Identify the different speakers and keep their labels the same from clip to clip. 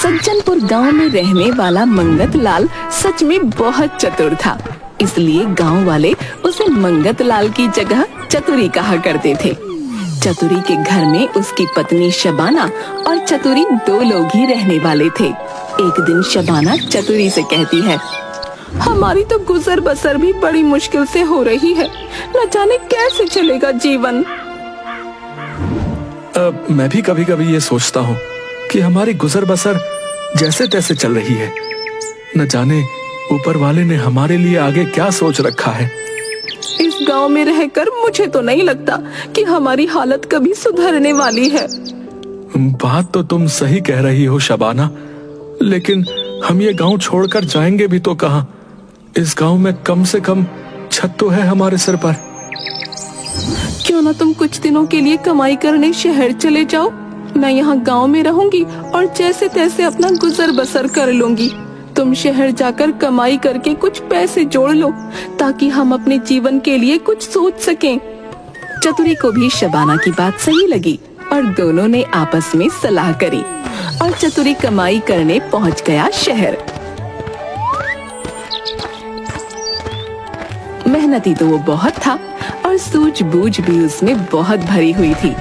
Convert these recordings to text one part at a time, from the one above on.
Speaker 1: सज्जनपुर गांव में रहने वाला मंगत लाल सच में बहुत चतुर था, इसलिए गांव वाले उसे मंगत लाल की जगह चतुरी कहा करते थे। चतुरी के घर में उसकी पत्नी शबाना और चतुरी दो लोग ही रहने वाले थे। एक दिन शबाना चतुरी से कहती है, हमारी तो गुजर बसर भी बड़ी मुश्किल से हो रही है, न जाने कैसे चलेगा जीवन।
Speaker 2: मैं भी कभी कभी ये सोचता हूँ कि हमारी गुजर बसर जैसे तैसे चल रही है, न जाने ऊपर वाले ने हमारे लिए आगे क्या सोच रखा है।
Speaker 1: इस गांव में रहकर मुझे तो नहीं लगता कि हमारी हालत कभी सुधरने वाली है।
Speaker 2: बात तो तुम सही कह रही हो शबाना, लेकिन हम ये गांव छोड़कर जाएंगे भी तो कहाँ? इस गांव में कम से कम छत तो है हमारे सिर पर।
Speaker 1: क्यों ना तुम कुछ दिनों के लिए कमाई करने शहर चले जाओ। मैं यहाँ गांव में रहूंगी और जैसे तैसे अपना गुजर बसर कर लूंगी। तुम शहर जाकर कमाई करके कुछ पैसे जोड़ लो ताकि हम अपने जीवन के लिए कुछ सोच सकें। चतुरी को भी शबाना की बात सही लगी और दोनों ने आपस में सलाह करी और चतुरी कमाई करने पहुंच गया शहर। मेहनती तो वो बहुत था और सूझबूझ भी उसमें बहुत भरी हुई थी।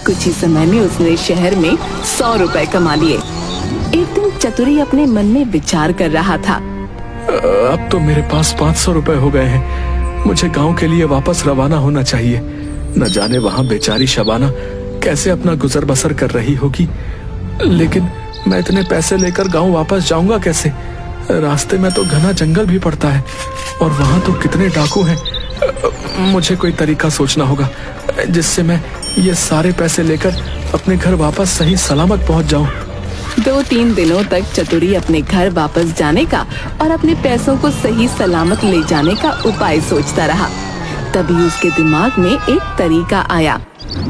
Speaker 1: कुछ ही समय में उसने शहर में 100 रुपए कमा लिए। एक दिन चतुरी अपने मन में विचार कर रहा था,
Speaker 2: अब तो मेरे पास 500 रुपए हो गए हैं। मुझे गांव के लिए वापस रवाना होना चाहिए। न जाने वहां बेचारी शबाना कैसे अपना गुजर बसर कर रही होगी। लेकिन मैं इतने पैसे लेकर गांव वापस जाऊंगा कैसे? रास्ते में तो घना जंगल भी पड़ता है और वहां तो कितने डाकू हैं। मुझे कोई तरीका सोचना होगा जिससे मैं ये सारे पैसे लेकर अपने घर वापस सही सलामत पहुंच जाऊं।
Speaker 1: 2-3 दिनों तक चतुरी अपने घर वापस जाने का और अपने पैसों को सही सलामत ले जाने का उपाय सोचता रहा। तभी उसके दिमाग में एक तरीका आया।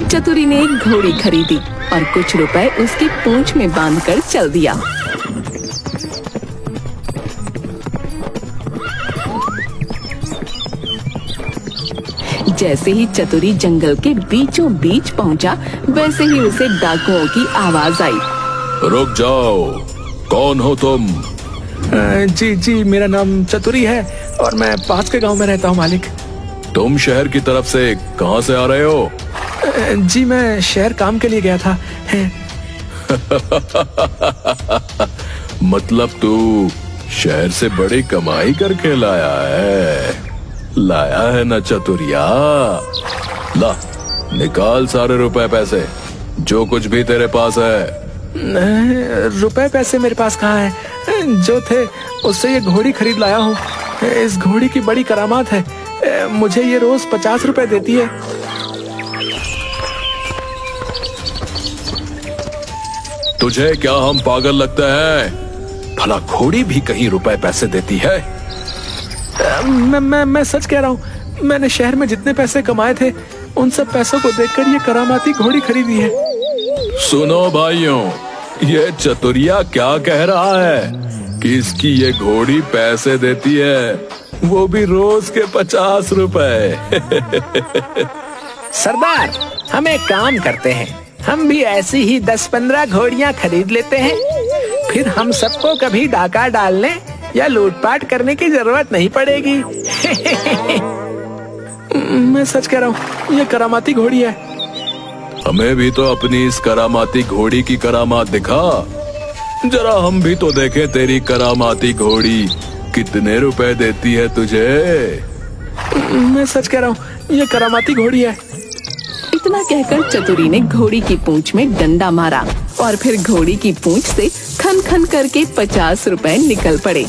Speaker 1: चतुरी ने एक घोड़ी खरीदी और कुछ रुपए उसकी पूंछ में बांधकर चल दिया। जैसे ही चतुरी जंगल के बीचों बीच पहुंचा, वैसे ही उसे डाकुओं की आवाज आई।
Speaker 2: रुक जाओ, कौन हो तुम? जी मेरा नाम चतुरी है और मैं पास के गांव में रहता हूँ मालिक। तुम शहर की तरफ से कहाँ से आ रहे हो? जी मैं शहर काम के लिए गया था। मतलब तू शहर से बड़ी कमाई करके लाया है ना चतुरिया? ला निकाल सारे रुपए पैसे, जो कुछ भी तेरे पास है। रुपए पैसे मेरे पास कहाँ है? जो थे उससे ये घोड़ी खरीद लाया हूँ। इस घोड़ी की बड़ी करामात है, मुझे ये रोज 50 रुपए देती है। तुझे क्या हम पागल लगते हैं? भला घोड़ी भी कहीं रुपए पैसे देती है? मैं सच कह रहा हूँ। मैंने शहर में जितने पैसे कमाए थे उन सब पैसों को देखकर ये करामाती घोड़ी खरीदी है। सुनो भाइयों, ये चतुरिया क्या कह रहा है कि इसकी ये घोड़ी पैसे देती है, वो भी रोज के 50 रुपए।
Speaker 3: सरदार, हम एक काम करते हैं, हम भी ऐसी ही 10-15 घोड़ियां खरीद लेते हैं। फिर हम सबको कभी डाका डालने या लूटपाट करने की जरूरत नहीं पड़ेगी।
Speaker 2: मैं सच कह रहा हूँ, ये करामाती घोड़ी है। हमें भी तो अपनी इस करामाती घोड़ी की करामात दिखा। जरा हम भी तो देखें तेरी करामाती घोड़ी कितने रुपए देती है तुझे। मैं सच कह रहा हूँ, ये करामाती घोड़ी है।
Speaker 1: इतना कहकर चतुरी ने घोड़ी की पूंछ में डंडा मारा और फिर घोड़ी की पूंछ से खन खन करके 50 रुपए निकल पड़े।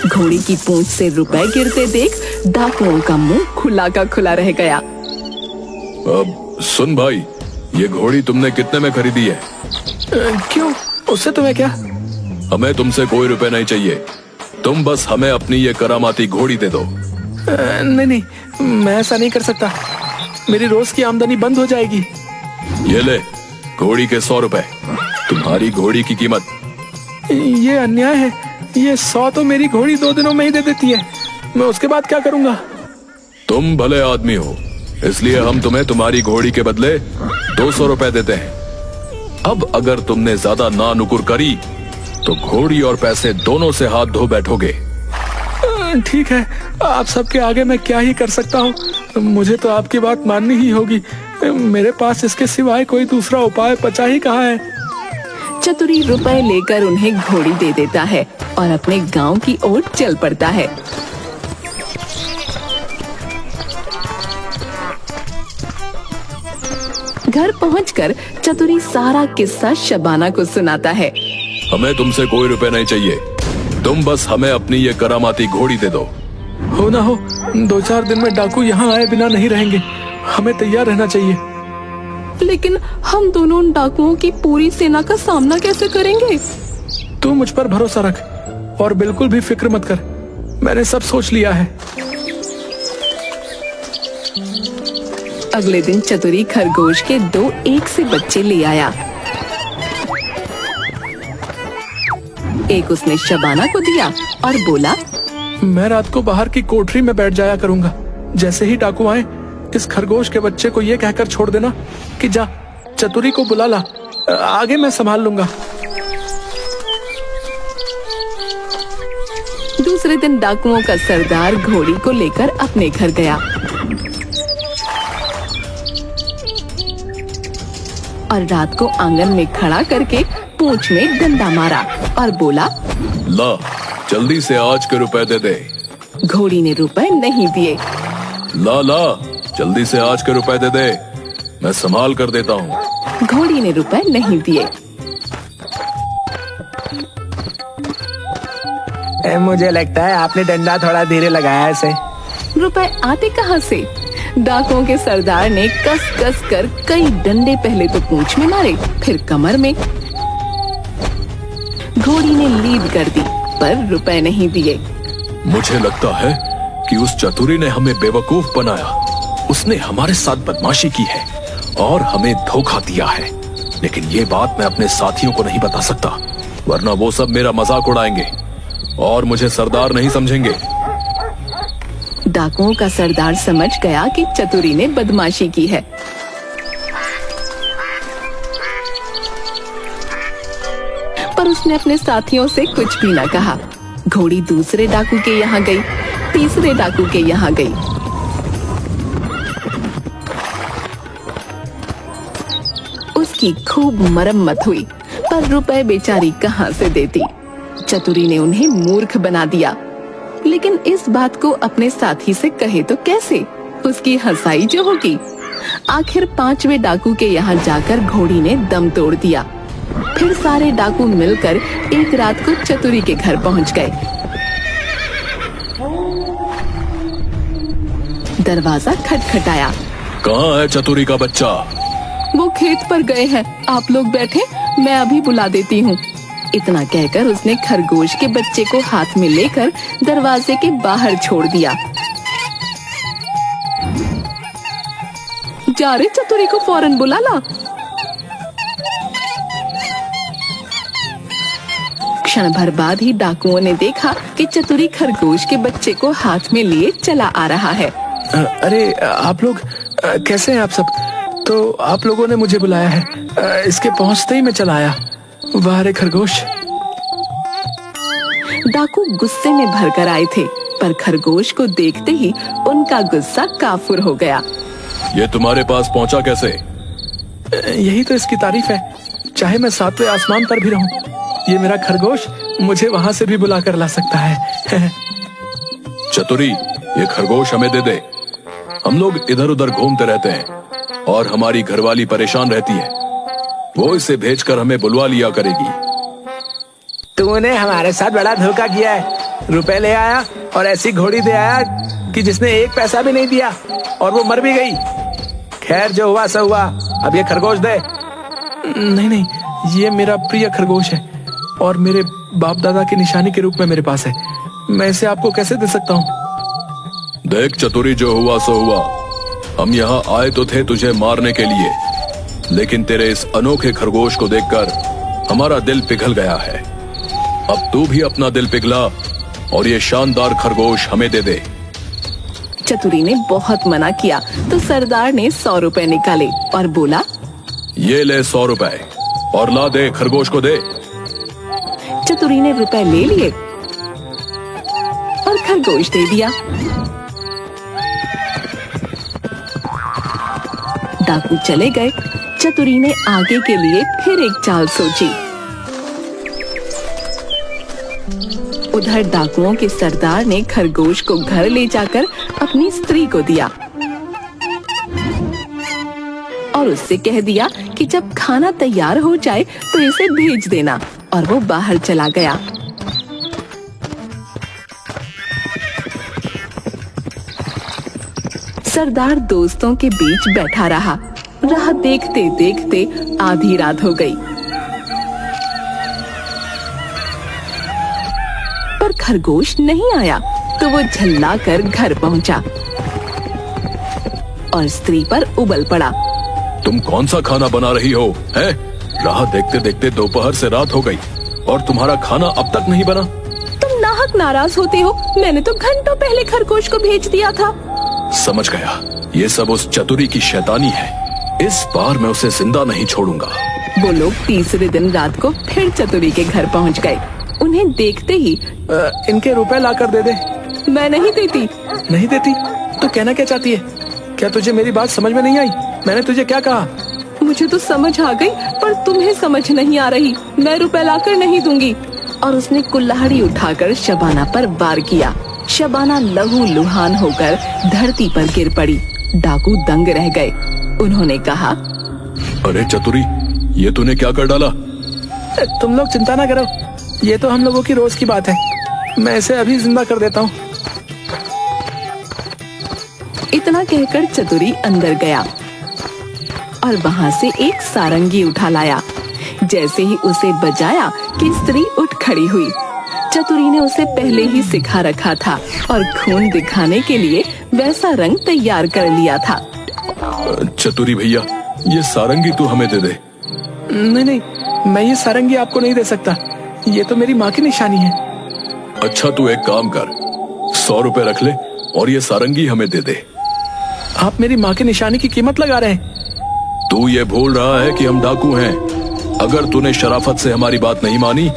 Speaker 1: घोड़ी की पूंछ से रुपए गिरते देख डाकुओं का मुंह खुला का खुला रह गया।
Speaker 2: अब सुन भाई, ये घोड़ी तुमने कितने में खरीदी है? क्यों, उससे तुम्हें क्या? हमें तुमसे कोई रुपए नहीं चाहिए, तुम बस हमें अपनी ये करामाती घोड़ी दे दो। नहीं, मैं ऐसा नहीं कर सकता, मेरी रोज की आमदनी बंद हो जाएगी। ये ले घोड़ी के 100 रुपए, तुम्हारी घोड़ी की कीमत। ये अन्याय है, ये 100 तो मेरी घोड़ी 2 दिनों में ही दे देती है, मैं उसके बाद क्या करूंगा? तुम भले आदमी हो, इसलिए हम तुम्हें तुम्हारी घोड़ी के बदले 200 रुपए देते हैं। अब अगर तुमने ज्यादा ना नुकुर करी तो घोड़ी और पैसे दोनों से हाथ धो बैठोगे।
Speaker 3: ठीक है, आप सबके आगे मैं क्या ही कर सकता हूँ। मुझे तो आपकी बात माननी ही होगी। मेरे पास इसके सिवाय कोई दूसरा उपाय बचा ही कहाँ है।
Speaker 1: चतुरी रुपए लेकर उन्हें घोड़ी दे देता है और अपने गांव की ओर चल पड़ता है। घर पहुंचकर चतुरी सारा किस्सा शबाना को सुनाता है।
Speaker 2: हमें तुमसे कोई रुपए नहीं चाहिए, तुम बस हमें अपनी ये करामाती घोड़ी दे दो।
Speaker 3: हो ना हो, 2-4 दिन में डाकू यहाँ आए बिना नहीं रहेंगे। हमें तैयार रहना चाहिए।
Speaker 1: लेकिन हम दोनों उन डाकुओं की पूरी सेना का सामना कैसे करेंगे?
Speaker 3: तू मुझ पर भरोसा रख और बिल्कुल भी फिक्र मत कर। मैंने सब सोच लिया है।
Speaker 1: अगले दिन चतुरी खरगोश के 2 एक से बच्चे ले आया। एक उसने शबाना को दिया और बोला,
Speaker 3: मैं रात को बाहर की कोठरी में बैठ जाया करूंगा। जैसे ही डाकू आए, इस खरगोश के बच्चे को ये कहकर छोड़ देना कि जा चतुरी को बुला ला, आगे मैं संभाल लूंगा।
Speaker 1: दूसरे दिन डाकुओं का सरदार घोड़ी को लेकर अपने घर गया और रात को आंगन में खड़ा करके पूंछ में डंडा मारा और बोला,
Speaker 2: ला जल्दी से आज के रुपए दे दे।
Speaker 1: घोड़ी ने रुपए नहीं दिए।
Speaker 2: ला ला जल्दी से आज के रुपए दे दे, मैं संभाल कर देता हूँ।
Speaker 1: घोड़ी ने रुपए नहीं दिए।
Speaker 3: मुझे लगता है आपने डंडा थोड़ा धीरे लगाया है। से
Speaker 1: रुपए आते कहाँ से? डाकुओं के सरदार ने कस कस कर कई डंडे पहले तो पूंछ में मारे, फिर कमर में। घोड़ी ने लीड कर दी पर रुपए नहीं दिए।
Speaker 2: मुझे लगता है कि उस चतुरी ने हमें बेवकूफ बनाया। उसने हमारे साथ बदमाशी की है और हमें धोखा दिया है। लेकिन ये बात मैं अपने साथियों को नहीं बता सकता, वरना वो सब मेरा मजाक उड़ाएंगे और मुझे सरदार नहीं समझेंगे।
Speaker 1: डाकुओं का सरदार समझ गया कि चतुरी ने बदमाशी की है। पर उसने अपने साथियों से कुछ भी न कहा। घोड़ी दूसरे डाकू के यहाँ गई, तीसरे डाकू के यहाँ गई। उसकी खूब मरम्मत हुई, पर रुपए बेचारी कहाँ से देती। चतुरी ने उन्हें मूर्ख बना दिया। लेकिन इस बात को अपने साथी से कहे तो कैसे? उसकी हंसाई जो होगी। आखिर 5वें डाकू के यहाँ जाकर घोड़ी ने दम तोड़ दिया। फिर सारे डाकू मिलकर एक रात को चतुरी के घर पहुँच गए। दरवाजा खटखटाया।
Speaker 2: कहाँ है चतुरी का बच्चा?
Speaker 1: वो खेत पर गए हैं, आप लोग बैठे, मैं अभी बुला देती हूँ। इतना कहकर उसने खरगोश के बच्चे को हाथ में लेकर दरवाजे के बाहर छोड़ दिया। जा रे चतुरी को फौरन बुला ला। क्षण भर बाद ही डाकुओं ने देखा कि चतुरी खरगोश के बच्चे को हाथ में लिए चला आ रहा है।
Speaker 3: अरे आप लोग कैसे हैं आप सब? तो आप लोगों ने मुझे बुलाया है। इसके पहुंचते ही मैं चला आया। वाह रे खरगोश।
Speaker 1: डाकू गुस्से में भरकर आए थे, पर खरगोश को देखते ही उनका गुस्सा काफुर हो गया।
Speaker 2: ये तुम्हारे पास पहुंचा कैसे?
Speaker 3: यही तो इसकी तारीफ है। चाहे मैं 7वें आसमान पर भी रहूं, ये मेरा खरगोश मुझे वहां से भी बुला कर ला सकता है।
Speaker 2: चतुरी, ये खरगोश हमें दे दे। हम लोग इधर उधर घूमते रहते हैं और हमारी घरवाली परेशान रहती है। वो इसे भेजकर हमें बुलवा लिया करेगी।
Speaker 3: तूने हमारे साथ बड़ा धोखा किया है। रुपए ले आया और ऐसी घोड़ी दे आया कि जिसने 1 पैसा भी नहीं दिया और वो मर भी गई। खैर जो हुआ सो हुआ, अब ये खरगोश दे। नहीं, ये मेरा प्रिय खरगोश है और मेरे बाप दादा की निशानी के रूप में मेरे पास है। मैं इसे आपको कैसे दे सकता हूँ?
Speaker 2: देख चतुरी, जो हुआ सो हुआ। हम यहाँ आए तो थे तुझे मारने के लिए, लेकिन तेरे इस अनोखे खरगोश को देखकर हमारा दिल पिघल गया है। अब तू भी अपना दिल पिघला और ये शानदार खरगोश हमें दे दे।
Speaker 1: चतुरी ने बहुत मना किया तो सरदार ने 100 रुपए निकाले और बोला,
Speaker 2: ये ले 100 रुपए और ला दे, खरगोश को दे।
Speaker 1: चतुरी ने रुपए ले लिए और खरगोश दे दिया। डाकू चले गए। चतुरी ने आगे के लिए फिर एक चाल सोची। उधर डाकुओं के सरदार ने खरगोश को घर ले जाकर अपनी स्त्री को दिया और उससे कह दिया कि जब खाना तैयार हो जाए तो इसे भेज देना, और वो बाहर चला गया। सरदार दोस्तों के बीच बैठा रहा। राह देखते देखते आधी रात हो गई, पर खरगोश नहीं आया तो वो झल्लाकर घर पहुंचा और स्त्री पर उबल पड़ा।
Speaker 2: तुम कौन सा खाना बना रही हो, हैं? राह देखते देखते दोपहर से रात हो गई और तुम्हारा खाना अब तक नहीं बना।
Speaker 1: तुम नाहक नाराज होते हो। मैंने तो घंटों पहले खरगोश को भेज दिया था।
Speaker 2: समझ गया, ये सब उस चतुरी की शैतानी है। इस बार मैं उसे जिंदा नहीं छोड़ूंगा।
Speaker 1: वो लोग तीसरे दिन रात को फिर चतुरी के घर पहुंच गए। उन्हें देखते ही
Speaker 3: इनके रुपए लाकर दे दे।
Speaker 1: मैं नहीं देती।
Speaker 3: नहीं देती तो कहना क्या चाहती है? क्या तुझे मेरी बात समझ में नहीं आई? मैंने तुझे क्या कहा?
Speaker 1: मुझे तो समझ आ गई, पर तुम्हें समझ नहीं आ रही। मैं रुपए लाकर नहीं दूंगी। और उसने कुल्हाड़ी उठाकर शबाना पर वार किया। शबाना लहू लुहान होकर धरती पर गिर पड़ी। डाकू दंग रह गए। उन्होंने कहा,
Speaker 2: अरे चतुरी, ये तूने क्या कर डाला?
Speaker 3: तुम लोग चिंता ना करो, ये तो हम लोगों की रोज की बात है। मैं इसे अभी जिंदा कर देता हूँ।
Speaker 1: इतना कहकर चतुरी अंदर गया और वहाँ से एक सारंगी उठा लाया। जैसे ही उसे बजाया कि स्त्री उठ खड़ी हुई। चतुरी ने उसे पहले ही सिखा रखा था और खून दिखाने के लिए वैसा रंग तैयार कर लिया था।
Speaker 2: चतुरी भैया, ये सारंगी तू हमें दे दे।
Speaker 3: नहीं नहीं, मैं ये सारंगी आपको नहीं दे सकता। ये तो मेरी माँ की निशानी है।
Speaker 2: अच्छा, तू एक काम कर, 100 रुपए रख ले और ये सारंगी हमें दे दे।
Speaker 3: आप मेरी माँ की निशानी की कीमत लगा रहे हैं।
Speaker 2: तू ये भूल रहा है कि हम डाकू हैं। अगर तूने शराफत से हमारी बात नहीं मानी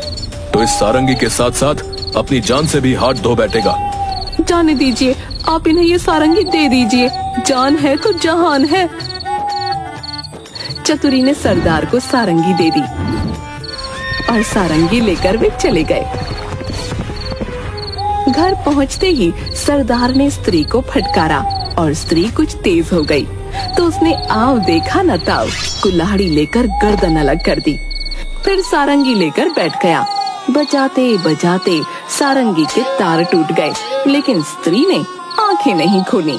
Speaker 2: तो इस सारंगी के साथ साथ अपनी जान से भी हाथ धो बैठेगा।
Speaker 1: जाने दीजिए, आप इन्हें ये सारंगी दे दीजिए। जान है तो जहान है। चतुरी ने सरदार को सारंगी दे दी और सारंगी लेकर वे चले गए। घर पहुंचते ही सरदार ने स्त्री को फटकारा और स्त्री कुछ तेज हो गई तो उसने आव देखा न ताव कुल्हाड़ी लेकर गर्दन अलग कर दी। फिर सारंगी लेकर बैठ गया। बजाते बजाते सारंगी के तार टूट गए, लेकिन स्त्री ने आंखें नहीं खोली।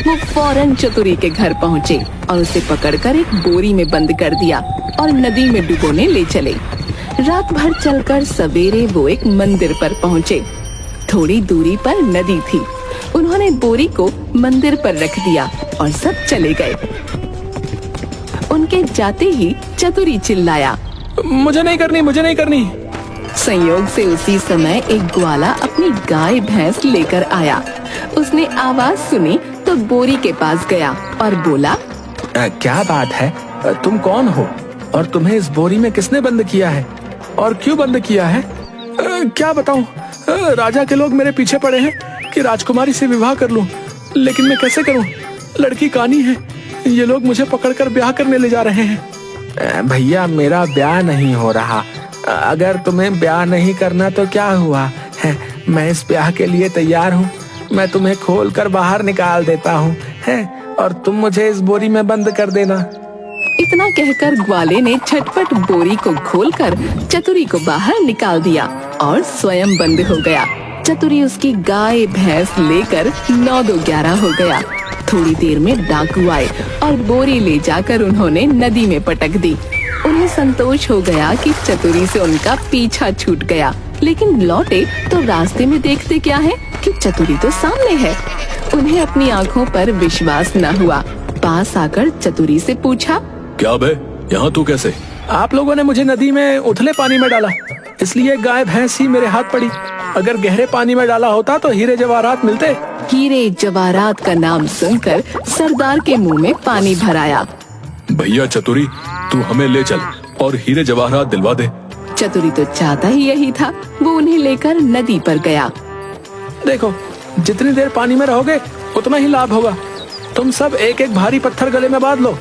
Speaker 1: वो फौरन चतुरी के घर पहुँचे और उसे पकड़कर एक बोरी में बंद कर दिया और नदी में डुबोने ले चले। रात भर चलकर सवेरे वो एक मंदिर पर पहुँचे। थोड़ी दूरी पर नदी थी। उन्होंने बोरी को मंदिर पर रख दिया और सब चले गए। उनके जाते ही चतुरी चिल्लाया,
Speaker 3: मुझे नहीं करनी, मुझे नहीं करनी।
Speaker 1: संयोग से उसी समय एक ग्वाला अपनी गाय भैंस लेकर आया। उसने आवाज सुनी तो बोरी के पास गया और बोला,
Speaker 3: क्या बात है? तुम कौन हो और तुम्हें इस बोरी में किसने बंद किया है और क्यों बंद किया है? क्या बताऊं? राजा के लोग मेरे पीछे पड़े हैं कि राजकुमारी से विवाह कर लूं, लेकिन मैं कैसे करूं? लड़की कानी है। ये लोग मुझे पकड़कर ब्याह करने ले जा रहे हैं। भैया, मेरा ब्याह नहीं हो रहा। अगर तुम्हें ब्याह नहीं करना तो क्या हुआ है? मैं इस ब्याह के लिए तैयार हूँ। मैं तुम्हें खोलकर बाहर निकाल देता हूँ और तुम मुझे इस बोरी में बंद कर देना।
Speaker 1: इतना कहकर ग्वाले ने झटपट बोरी को खोलकर चतुरी को बाहर निकाल दिया और स्वयं बंद हो गया। चतुरी उसकी गाय भैंस लेकर 9-2-11 हो गया। थोड़ी देर में डाकू आए और बोरी ले जाकर उन्होंने नदी में पटक दी। उन्हें संतोष हो गया कि चतुरी से उनका पीछा छूट गया, लेकिन लौटे तो रास्ते में देखते क्या है कि चतुरी तो सामने है। उन्हें अपनी आंखों पर विश्वास न हुआ। पास आकर चतुरी से पूछा,
Speaker 2: क्या बे, यहाँ तू कैसे?
Speaker 3: आप लोगों ने मुझे नदी में उथले पानी में डाला, इसलिए गाय भैंस ही मेरे हाथ पड़ी। अगर गहरे पानी में डाला होता तो हीरे जवाहरात मिलते।
Speaker 1: हीरे जवाहरात का नाम सुनकर सरदार के मुंह में पानी भर आया।
Speaker 2: भैया चतुरी, तू हमें ले चल और हीरे जवाहरात दिलवा दे।
Speaker 1: चतुरी तो चाहता ही यही था। वो उन्हें लेकर नदी पर गया।
Speaker 3: देखो, जितनी देर पानी में रहोगे उतना ही लाभ होगा। तुम सब एक एक भारी पत्थर गले में बांध लो।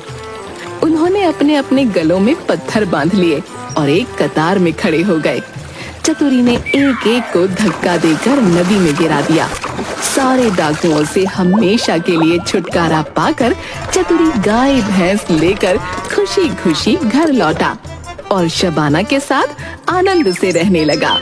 Speaker 1: उन्होंने अपने अपने गलों में पत्थर बांध लिए और एक कतार में खड़े हो गए। चतुरी ने एक एक को धक्का देकर नदी में गिरा दिया। सारे डाकुओं से हमेशा के लिए छुटकारा पाकर चतुरी गाय भैंस लेकर खुशी खुशी घर लौटा और शबाना के साथ आनंद से रहने लगा।